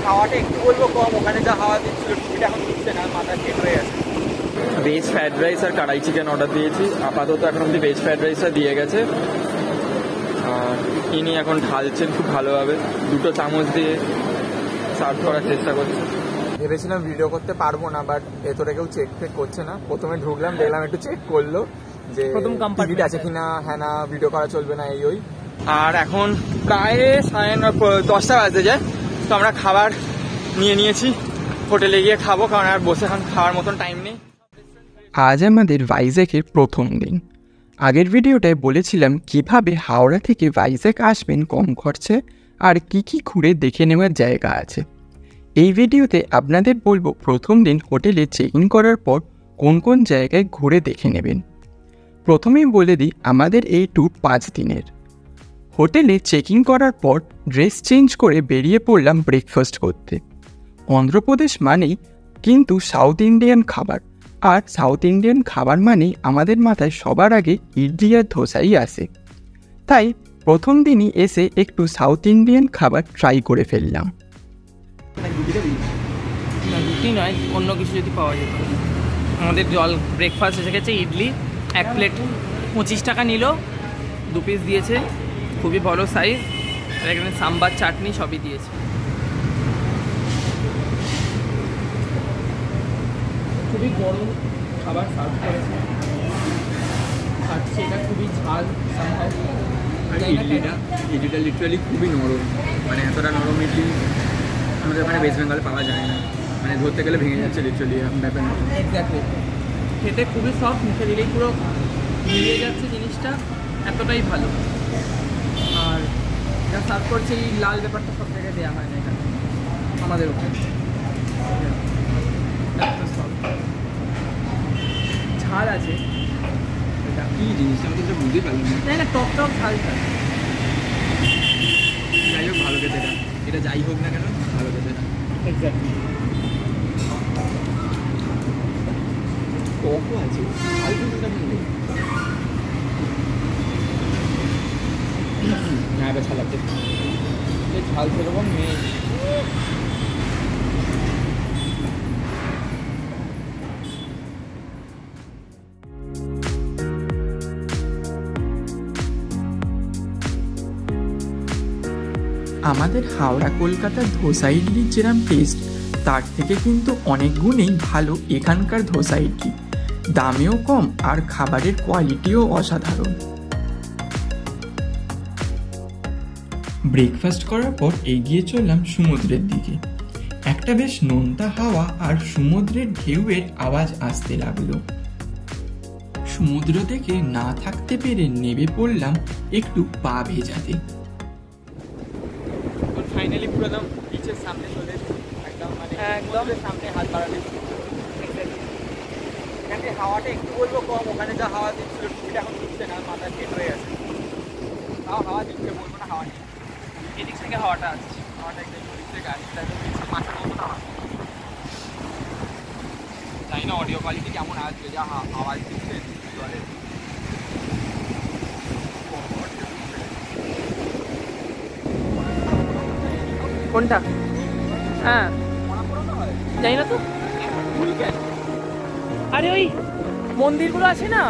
হাওয়াটা একটু বলবো কম, ওখানে যা হাওয়া দিচ্ছিল টিকিটা এখন দিচ্ছে না, মাথা সেট হয়ে আছে। ভেজ ফ্রাইড রাইস আর কড়াই চিকেন অর্ডার দিয়েছি, আপাতত এখন অব্দি ভেজ ফ্রাইড রাইসটা দিয়ে গেছে। ইনি এখন ঢালছেন খুব ভালোভাবে, দুটো চামচ দিয়ে সার্ভ করার চেষ্টা করছে। ভেবেছিলাম ভিডিও করতে পারবো না, বাট ভেতরে কেউ চেক ফেক করছে না। প্রথমে ঢুকলাম, দেখলাম একটু চেক করলো যে টিকিট আছে কিনা, হ্যাঁ না ভিডিও করা চলবে না, এই ওই। আর এখন প্রায় 10টা বাজতে যায়, তো আমরা খাবার নিয়ে নিয়েছি, হোটেলে গিয়ে খাবো, কারণ আর বসে এখন খাওয়ার মতন টাইম নেই। আজ আমাদের ভাইজ্যাগের প্রথম দিন। আগের ভিডিওটায় বলেছিলাম কিভাবে হাওড়া থেকে ভাইজ্যাগ আসবেন কম খরচে আর কি কি ঘুরে দেখে নেওয়ার জায়গা আছে। এই ভিডিওতে আপনাদের বলবো প্রথম দিন হোটেলে চেক ইন করার পর কোন কোন জায়গায় ঘুরে দেখে নেবেন। প্রথমেই বলে দিই আমাদের এই ট্যুর 5 দিনের। হোটেলে চেক ইন করার পর ড্রেস চেঞ্জ করে বেরিয়ে পড়লাম ব্রেকফাস্ট করতে। অন্ধ্রপ্রদেশ মানেই কিন্তু সাউথ ইন্ডিয়ান খাবার, আর সাউথ ইন্ডিয়ান খাবার মানেই আমাদের মাথায় সবার আগে ইডলি আর ধোসাই আসে। তাই প্রথম দিনই এসে একটু সাউথ ইন্ডিয়ান খাবার ট্রাই করে ফেললাম। রুটি নয়, অন্য কিছু যদি পাওয়া যেত। আমাদের ব্রেকফাস্ট এসে গেছে, ইডলি 1 প্লেট 25 টাকা নিল, 2 পিস দিয়েছে, খুবই বড় সাইজ। আর এখানে সাম্বার চাটনি সবই দিয়েছে। খুবই গরম খাবার সার্ভ করেছে, আর সেটা খুবই ঝাল। ইডলিটা লিটারালি খুবই নরম, মানে এতটা নরম ইডলি আমাদের ওখানে ওয়েস্ট বেঙ্গলে পাওয়া যায় না, মানে ধরতে গেলে ভেঙে যাচ্ছে লিটারালি ব্যাপার। এক্স্যাক্টলি, খেতে খুবই সফট, মুখে দিলেই পুরো মিলিয়ে যাচ্ছে জিনিসটা, এতটাই ভালো। আর যা সার্ভ করছে এই লাল ব্যাপারটা সব জায়গায় দেওয়া হয় না এখানে আমাদের ওখানে। ঝাল আছে, এটা কী জিনিসটা আমি তো বুঝতেই পারলাম না। তাই না, টক টক ঝাল ঝাল। যাই হোক ভালো খেতে, এটা যাই হোক না কেন ভালো খেতে। এক্স্যাক্টলি, টকও আছে, ঝাল কিছুটা নেই। না এবার ছালাতে ঝাল সেরকম নেই। আমাদের হাওড়া কলকাতার ধোসা ইডলির যেরকম টেস্ট, তার থেকে কিন্তু অনেক গুণেই ভালো এখানকার ধোসা ইডলি। দামেও কম আর খাবারের কোয়ালিটিও অসাধারণ। ব্রেকফাস্ট করার পর এগিয়ে চললাম সমুদ্রের দিকে। একটা বেশ নোনতা হাওয়া আর সমুদ্রের ঢেউয়ের আওয়াজ আসতে লাগলো। সমুদ্র থেকে না থাকতে পেরে নেমে পড়লাম একটু পা ভেজাতে। ফাইনালি পুরো একদম বিচের সামনে চলে একদম, মানে একদম সামনে হাত বাড়ালে এখানে হাওয়াটা একটু বলবো কম, ওখানে যা হাওয়া দিচ্ছিল টিকিটা এখন দিচ্ছে না, মাথা সেট হয়ে আছে। তাও হাওয়া দিচ্ছে, বলবো না হাওয়া নেই, এদিক থেকে হাওয়াটা আসছে। হাওয়াটা একদম দিচ্ছে, গাড়িটা মাথার মতো না। জানি না অডিও কোয়ালিটি কেমন আসবে, যা আওয়াজ দিচ্ছে জলে। কোনটা? হ্যাঁ জানি না তো। আরে ওই মন্দিরগুলো আছে না।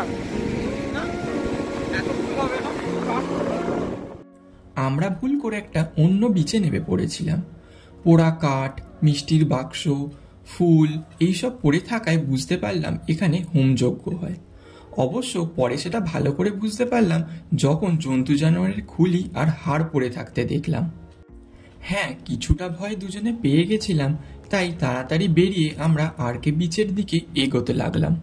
আমরা ভুল করে একটা অন্য বিচে নেমে পড়েছিলাম। পোড়া কাঠ, মিষ্টির বাক্স, ফুল এইসব পড়ে থাকায় বুঝতে পারলাম এখানে হোমযজ্ঞ হয়। অবশ্য পরে সেটা ভালো করে বুঝতে পারলাম যখন জন্তু জানোয়ারের খুলি আর হাড় পড়ে থাকতে দেখলাম। হ্যাঁ, কিছুটা ভয় দুজনে পেয়ে গেছিলাম, তাই তাড়াতাড়ি বেরিয়ে আমরা আরকে বিচের দিকে এগোতে লাগলাম।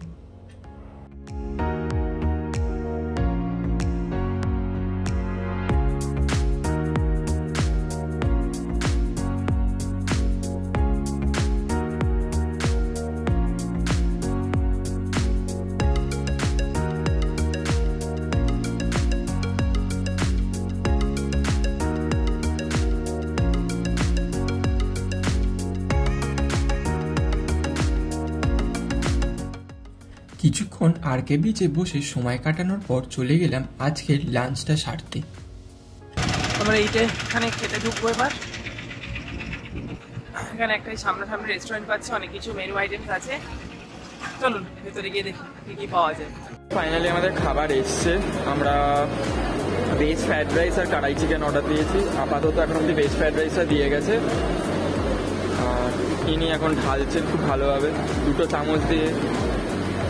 কিছুক্ষণ আরকে বিচে বসে সময় কাটানোর পর চলে গেলাম আজকের লাঞ্চটা সারতে। আমরা এইখানে খেতে ঢুকবো এবার। এখানে একটা সামনাসামনি রেস্টুরেন্ট পাচ্ছে, অনেক কিছু মেনু আইটেমস আছে। চলুন ভেতরে গিয়ে দেখি কি কি পাওয়া যায়। ফাইনালি আমাদের খাবার এসছে। আমরা ভেজ ফ্রাইড রাইস আর কড়াই চিকেন অর্ডার দিয়েছি। আপাতত এখন অব্দি ভেজ ফ্রাইড রাইসটা দিয়ে গেছে। ইনি এখন ঢালছেন খুব ভালোভাবে, দুটো চামচ দিয়ে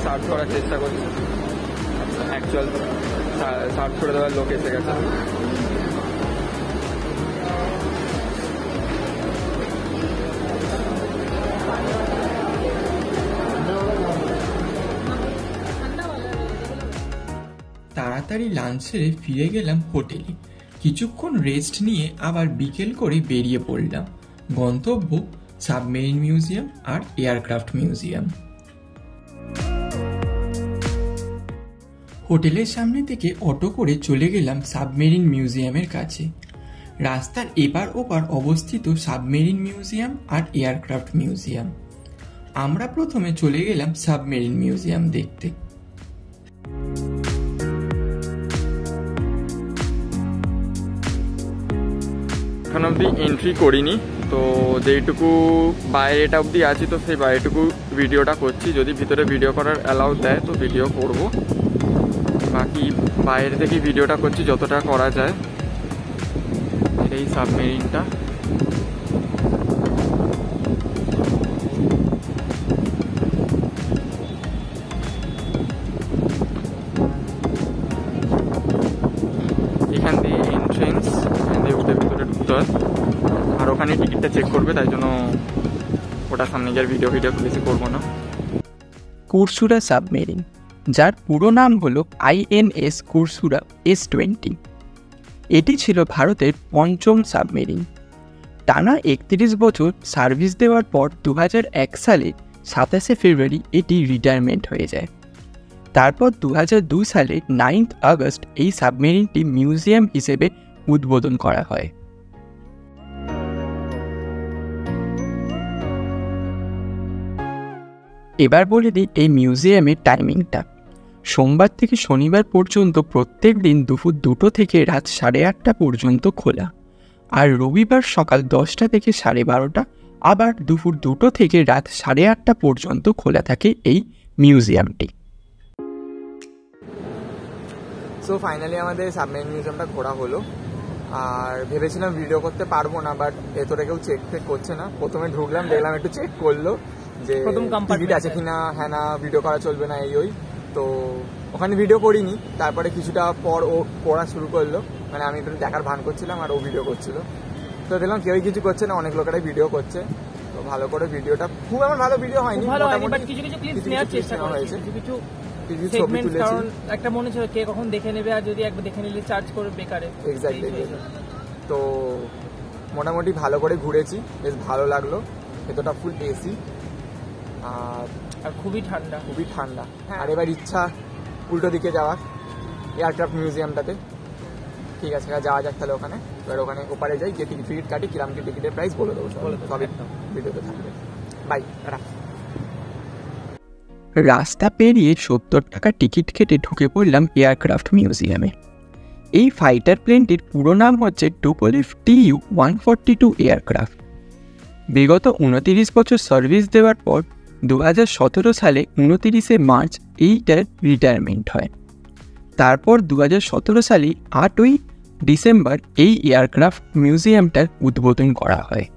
সার্ভ করার চেষ্টা করছে। অ্যাকচুয়াল সার্ভ করে দেওয়ার লোক এসে গেছে। তাড়াতাড়ি লাঞ্চ সেরে ফিরে গেলাম হোটেলে। কিছুক্ষণ রেস্ট নিয়ে আবার বিকেল করে বেরিয়ে পড়লাম। গন্তব্য সাবমেরিন মিউজিয়াম আর এয়ারক্রাফট মিউজিয়াম। হোটেলের সামনে থেকে অটো করে চলে গেলাম সাবমেরিন মিউজিয়ামের কাছে। রাস্তার এপার ওপার অবস্থিত সাবমেরিন মিউজিয়াম আর এয়ারক্রাফট মিউজিয়াম। আমরা প্রথমে চলে গেলাম সাবমেরিন মিউজিয়াম দেখতে। এখন অবধি এন্ট্রি করিনি, তো যেইটুকু বাইরেটা অবধি আছি তো সেই বাইরেটুকু ভিডিওটা করছি। যদি ভিতরে ভিডিও করার অ্যালাউ দেয় তো ভিডিও করব, বাকি বাইরে থেকে ভিডিওটা করছি যতটা করা যায়। এই সাবমেরিনটা এখান দিয়ে এন্ট্রেন্স, এখান দিয়ে উঠে ভিতরে ঢুকতে হয়। আর ওখানে টিকিটটা চেক করবে, তাই জন্য ওটা সামনে গিয়ে ভিডিও বেশি করবো না। কুরসুরা সাবমেরিন, যার পুরো নাম হলো INS কুরসুরা S-20। এটি ছিল ভারতের পঞ্চম সাবমেরিন। টানা 31 বছর সার্ভিস দেওয়ার পর 2001 সালে 27শে ফেব্রুয়ারি এটি রিটায়ারমেন্ট হয়ে যায়। তারপর 2002 সালে 9 আগস্ট এই সাবমেরিনটি মিউজিয়াম হিসেবে উদ্বোধন করা হয়। এবার বলে দিই এই মিউজিয়ামের টাইমিংটা। সোমবার থেকে শনিবার পর্যন্ত প্রত্যেক দিন দুপুর 2টো থেকে রাত 8:30 পর্যন্ত খোলা, আর রবিবার সকাল 10টা থেকে 12:30, আবার দুপুর 2টো থেকে রাত 8:30 পর্যন্ত খোলা থাকে এই মিউজিয়ামটি। সো ফাইনালি আমাদের সাবমেরিন মিউজিয়ামটা ঘোরা হলো। আর ভেবেছিলাম ভিডিও করতে পারবো না, বাট ভেতরে কেউ চেক ফেক করছে না। প্রথমে ঢুকলাম, দেখলাম একটু চেক করলো যে টিকিট আছে কিনা, হ্যাঁ না ভিডিও করা চলবে না, এই ওই। তো ওখানে ভিডিও করিনি। তারপরে কিছুটা পর ও পড়া শুরু করলো, মানে আমি একটু দেখার ভান করছিলাম আর ও ভিডিও করছিল। তো দেখলাম কেউই কিছু করছে না, অনেক লোকেরাই ভিডিও করছে। তো ভালো করে ভিডিওটা, খুব আমার ভালো ভিডিও হয়নি, কিছু ক্লিপস নেওয়ার চেষ্টা হয়েছে, কিছু কিছু ছবি তুলেছি। কারণ একটা মনে ছিল কে কখন দেখে নেবে, আর যদি একবার দেখে নিলে চার্জ করবে বেকারে। এক্স্যাক্টলি। তো মোটামুটি ভালো করে ঘুরেছি, বেশ ভালো লাগলো। ভেতরটা ফুল এসি আর খুবই ঠান্ডা। আর এবার ইচ্ছা উল্টো দিকে যাওয়ার, এয়ারক্রাফট মিউজিয়ামটাতে। ঠিক আছে, যাওয়া যাক তাহলে ওখানে। এবার ওখানে ওপারে যাই, গিয়ে টিকিট কাটি, কিরাম কি টিকিটের প্রাইস বলে দেবো, সবই ভিডিওতে থাকবে। বাই। রাস্তা পেরিয়ে 70 টাকা টিকিট কেটে ঢুকে পড়লাম এয়ারক্রাফট মিউজিয়ামে। এই ফাইটার প্লেনটির পুরো নাম হচ্ছে টুপোলেভ TU-142 এয়ারক্রাফট। বিগত 29 বছর সার্ভিস দেওয়ার পর 2017 সালে 29শে মার্চ এইটার রিটায়ারমেন্ট হয়। তারপর 2017 সালে 8ই ডিসেম্বর এই এয়ারক্রাফট মিউজিয়ামটার উদ্বোধন করা হয়।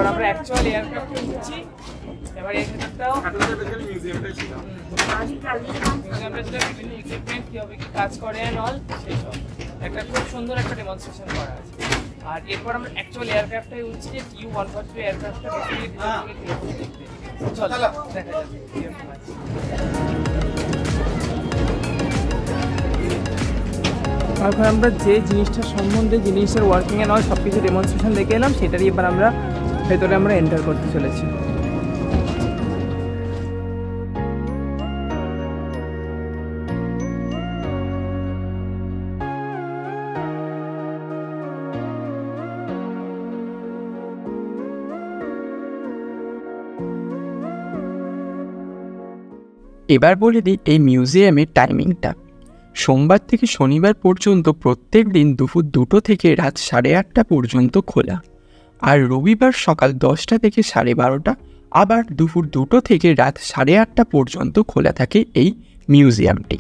এবার আমরা অ্যাকচুয়াল এয়ারক্রাফটে উঠছি। এবার এই ক্ষেত্রটাও মিউজিয়ামটাই ছিল, বিভিন্ন ইকুইপমেন্ট কীভাবে কি কাজ করে অ্যান্ড অল, সেই সব একটা খুব সুন্দর একটা ডেমনস্ট্রেশন করা আছে। আর এরপর আমরা অ্যাকচুয়াল এয়ারক্রাফটে উঠছি, যে TU-142 এয়ারক্রাফটটা চলো দেখা যাবে। তারপর আমরা যে জিনিসটার সম্বন্ধে, জিনিসের ওয়ার্কিং এ নয় সব কিছু ডেমনস্ট্রেশন দেখে এলাম, সেটারই এবার আমরা ভেতরে আমরা এন্টার করতে চলেছি। এবার বলে দিই এই মিউজিয়ামের টাইমিংটা। সোমবার থেকে শনিবার পর্যন্ত প্রত্যেক দিন দুপুর 2টো থেকে রাত 8:30 পর্যন্ত খোলা, আর রবিবার সকাল 10টা থেকে 12:30, আবার দুপুর 2টো থেকে রাত 8:30 পর্যন্ত খোলা থাকে এই মিউজিয়ামটি।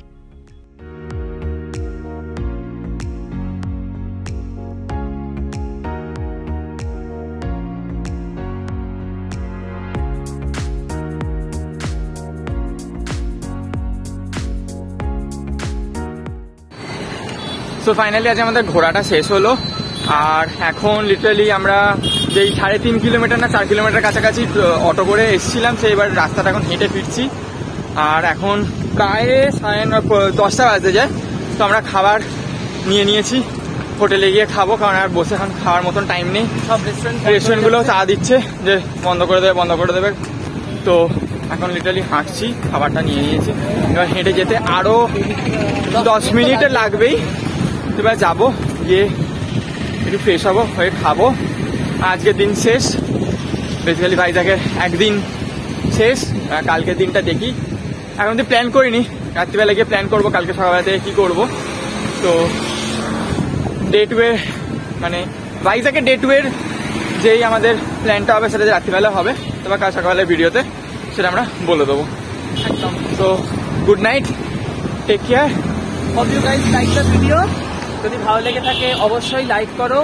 সো ফাইনালি আজ আমাদের ঘোরাটা শেষ হলো, আর এখন লিটারালি আমরা যেই 3.5 কিলোমিটার না 4 কিলোমিটার কাছাকাছি অটো করে এসেছিলাম, সেই এবার রাস্তাটা এখন হেঁটে ফিরছি। আর এখন প্রায় 10টা বাজতে যায়। তো আমরা খাবার নিয়ে নিয়েছি, হোটেলে গিয়ে খাবো, কারণ আর বসে এখন খাওয়ার মতন টাইম নেই। সব রেস্টুরেন্টগুলো চা দিচ্ছে যে বন্ধ করে দেবে। তো এখন লিটারালি হাঁটছি, খাবারটা নিয়ে নিয়েছি, এবার হেঁটে যেতে আরও 10 মিনিট লাগবেই। এবার যাবো, গিয়ে একটু ফ্রেশ হবো, হয়ে খাবো। আজকের দিন শেষ, বেসিক্যালি ভাইজাগের একদিন শেষ। কালকের দিনটা দেখি, এখন তো প্ল্যান করিনি, রাত্রিবেলা গিয়ে প্ল্যান করবো কালকে সকালবেলা থেকে কী করবো। তো ডে 2 মানে ভাইজাগের ডে 2 যেই আমাদের প্ল্যানটা হবে সেটা রাত্রিবেলা হবে, এবার কাল সকালবেলা ভিডিওতে সেটা আমরা বলে দেবো একদম। তো good night, take care, hope you guys like the video. যদি ভালো লেগে থাকে অবশ্যই লাইক করো,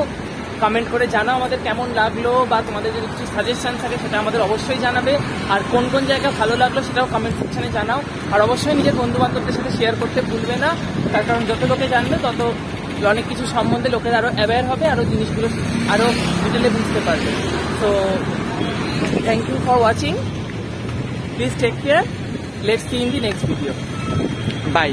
কমেন্ট করে জানাও আমাদের কেমন লাগলো, বা তোমাদের যদি কিছু সাজেশন থাকে সেটা আমাদের অবশ্যই জানাবে। আর কোন কোন জায়গা ভালো লাগলো সেটাও কমেন্ট সেকশনে জানাও। আর অবশ্যই নিজের বন্ধুবান্ধবদের সাথে শেয়ার করতে ভুলবে না, তার কারণ যত লোকে জানবে তত অনেক কিছু সম্বন্ধে লোকের আরও অ্যাওয়্যার হবে, আরও জিনিসগুলো আরও ডিটেলে বুঝতে পারবে। So thank you for watching, please take care, let's see in the next video, by.